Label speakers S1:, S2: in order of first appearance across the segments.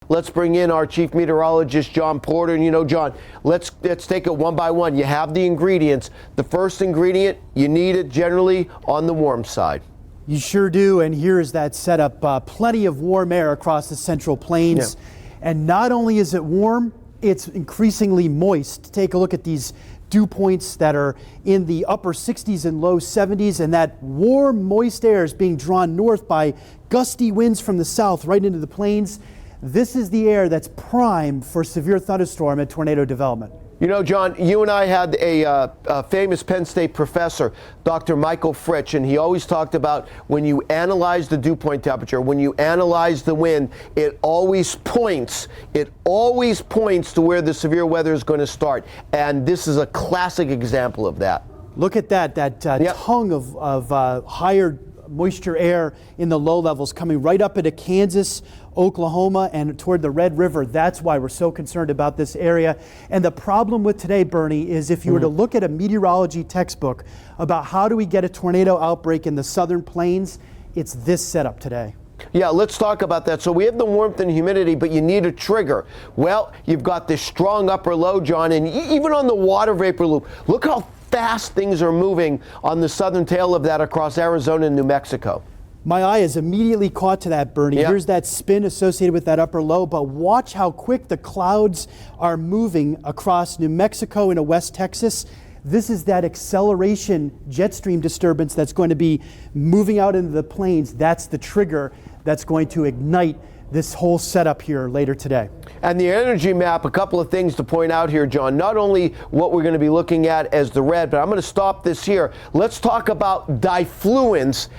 S1: let's bring in our chief meteorologist, John Porter. And John, let's take it one by one. You have the ingredients. The first ingredient, you need it generally on the warm side.
S2: You sure do, and here's that setup. Plenty of warm air across the Central Plains. Yeah. And not only is it warm, it's increasingly moist. Take a look at these dew points that are in the upper 60s and low 70s, and that warm, moist air is being drawn north by gusty winds from the south right into the plains. This is the air that's primed for severe thunderstorm and tornado development.
S1: John, you and I had a famous Penn State professor, Dr. Michael Fritsch, and he always talked about when you analyze the dew point temperature, when you analyze the wind, it always points to where the severe weather is going to start. And this is a classic example of that.
S2: Look at that yep. Tongue of higher moisture air in the low levels coming right up into Kansas, Oklahoma, and toward the Red River. That's why we're so concerned about this area. And the problem with today, Bernie, is if you were to look at a meteorology textbook about how do we get a tornado outbreak in the southern plains, it's this setup today.
S1: Yeah, let's talk about that. So we have the warmth and humidity, but you need a trigger. Well, you've got this strong upper low, John, and even on the water vapor loop, look how fast things are moving on the southern tail of that across Arizona and New Mexico.
S2: My eye is immediately caught to that, Bernie. Yep. Here's that spin associated with that upper low, but watch how quick the clouds are moving across New Mexico into West Texas. This is that acceleration jet stream disturbance that's going to be moving out into the plains. That's the trigger that's going to ignite this whole setup here later today.
S1: And the energy map, a couple of things to point out here, John. Not only what we're going to be looking at as the red, but I'm going to stop this here. Let's talk about Dfluence,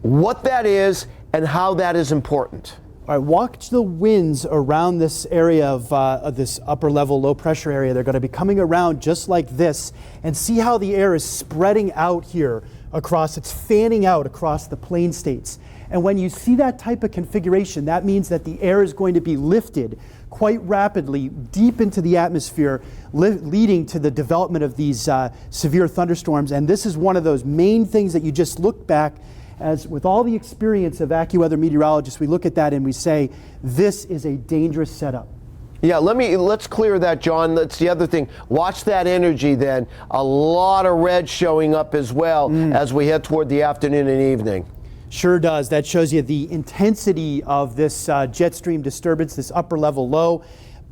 S1: what that is and how that is important.
S2: All right, watch the winds around this area of this upper level low pressure area. They're going to be coming around just like this, and see how the air is spreading out here across, it's fanning out across the plain states. And when you see that type of configuration, that means that the air is going to be lifted quite rapidly deep into the atmosphere, leading to the development of these severe thunderstorms. And this is one of those main things that you just look back, as with all the experience of AccuWeather meteorologists, we look at that and we say, this is a dangerous setup.
S1: Yeah, let's clear that, John. That's the other thing. Watch that energy then. A lot of red showing up as well as we head toward the afternoon and evening.
S2: Sure does. That shows you the intensity of this jet stream disturbance, this upper level low.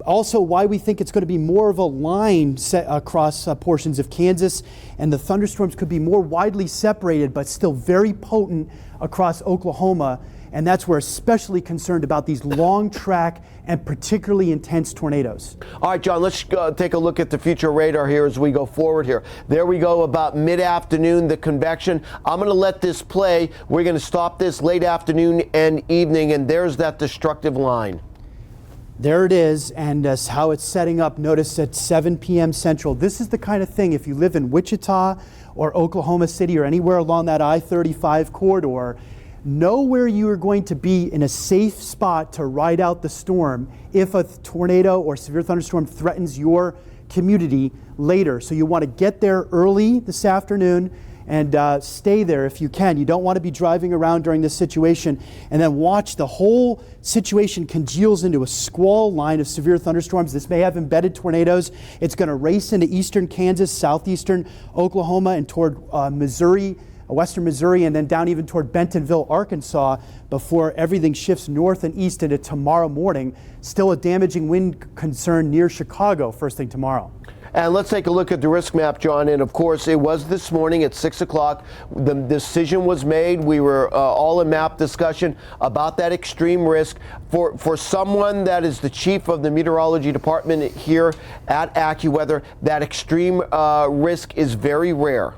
S2: Also, why we think it's going to be more of a line set across portions of Kansas, and the thunderstorms could be more widely separated, but still very potent across Oklahoma. And that's where we're especially concerned about these long track and particularly intense tornadoes.
S1: All right, John, let's take a look at the future radar here as we go forward here. There we go, about mid-afternoon, the convection. I'm going to let this play. We're going to stop this late afternoon and evening, and there's that destructive line.
S2: There it is, and how it's setting up. Notice at 7 p.m. Central. This is the kind of thing, if you live in Wichita or Oklahoma City or anywhere along that I-35 corridor, know where you are going to be in a safe spot to ride out the storm if a tornado or severe thunderstorm threatens your community later. So you want to get there early this afternoon and stay there if you can. You don't want to be driving around during this situation, and then watch the whole situation congeals into a squall line of severe thunderstorms. This may have embedded tornadoes. It's going to race into eastern Kansas, southeastern Oklahoma, and toward Missouri, western Missouri, and then down even toward Bentonville, Arkansas, before everything shifts north and east into tomorrow morning. Still a damaging wind concern near Chicago first thing tomorrow.
S1: And let's take a look at the risk map, John. And of course, it was this morning at 6 o'clock. The decision was made. We were all in map discussion about that extreme risk. For someone that is the chief of the meteorology department here at AccuWeather, that extreme risk is very rare.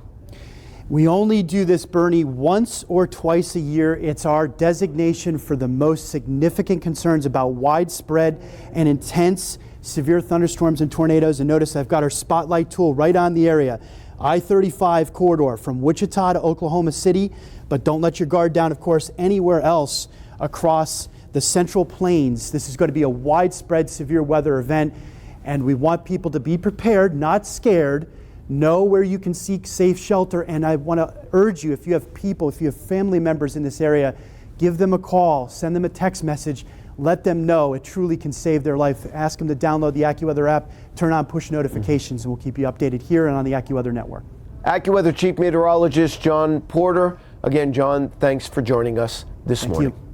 S2: We only do this, Bernie, once or twice a year. It's our designation for the most significant concerns about widespread and intense severe thunderstorms and tornadoes. And notice I've got our spotlight tool right on the area. I-35 corridor from Wichita to Oklahoma City, but don't let your guard down, of course, anywhere else across the Central Plains. This is going to be a widespread severe weather event, and we want people to be prepared, not scared. Know where you can seek safe shelter, and I want to urge you, if you have people, if you have family members in this area, give them a call, send them a text message. let them know. It truly can save their life. Ask them to download the AccuWeather app, turn on push notifications, and we'll keep you updated here and on the AccuWeather network.
S1: AccuWeather Chief Meteorologist John Porter. Again, John, thanks for joining us this morning.
S2: Thank you.